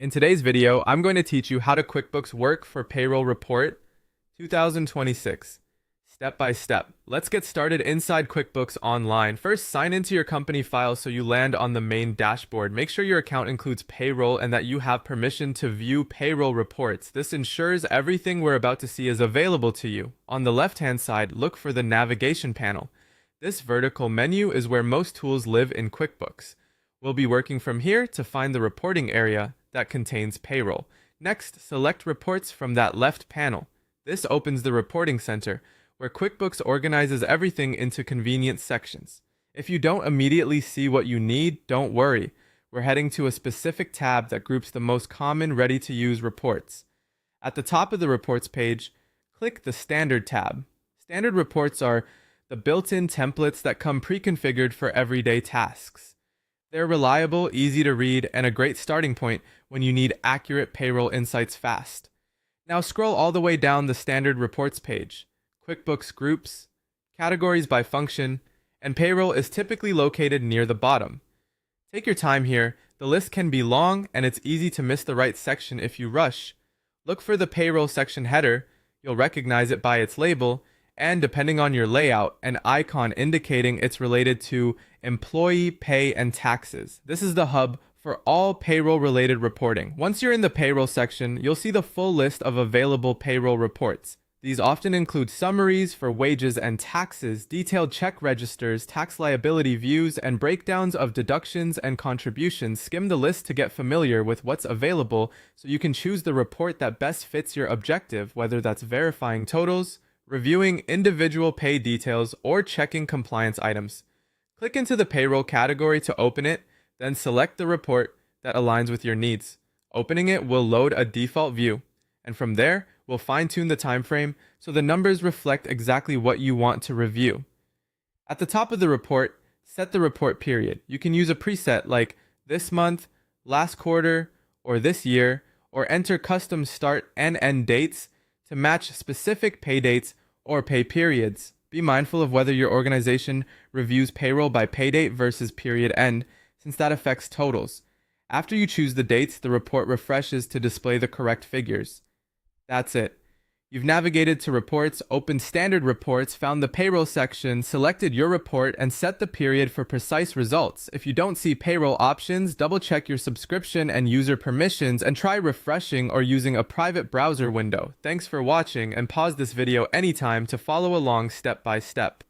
In today's video, I'm going to teach you how to QuickBooks work for Payroll Report 2026, step by step. Let's get started inside QuickBooks Online. First, sign into your company file so you land on the main dashboard. Make sure your account includes payroll and that you have permission to view payroll reports. This ensures everything we're about to see is available to you. On the left-hand side, look for the navigation panel. This vertical menu is where most tools live in QuickBooks. We'll be working from here to find the reporting area that contains payroll. Next, select reports from that left panel. This opens the reporting center, where QuickBooks organizes everything into convenient sections. If you don't immediately see what you need, don't worry. We're heading to a specific tab that groups the most common ready-to-use reports. At the top of the reports page, click the Standard tab. Standard reports are the built-in templates that come pre-configured for everyday tasks. They're reliable, easy to read, and a great starting point when you need accurate payroll insights fast. Now scroll all the way down the Standard Reports page. QuickBooks Groups, Categories by Function, and Payroll is typically located near the bottom. Take your time here. The list can be long, and it's easy to miss the right section if you rush. Look for the Payroll section header. You'll recognize it by its label, and depending on your layout, an icon indicating it's related to employee pay and taxes. This is the hub for all payroll-related reporting. Once you're in the payroll section, you'll see the full list of available payroll reports. These often include summaries for wages and taxes, detailed check registers, tax liability views, and breakdowns of deductions and contributions. Skim the list to get familiar with what's available so you can choose the report that best fits your objective, whether that's verifying totals, reviewing individual pay details, or checking compliance items. Click into the payroll category to open it, then select the report that aligns with your needs. Opening it will load a default view, and from there, we'll fine-tune the time frame so the numbers reflect exactly what you want to review. At the top of the report, set the report period. You can use a preset like this month, last quarter, or this year, or enter custom start and end dates to match specific pay dates or pay periods. Be mindful of whether your organization reviews payroll by pay date versus period end, since that affects totals. After you choose the dates, the report refreshes to display the correct figures. That's it. You've navigated to reports, opened standard reports, found the payroll section, selected your report, and set the period for precise results. If you don't see payroll options, double check your subscription and user permissions and try refreshing or using a private browser window. Thanks for watching, and pause this video anytime to follow along step by step.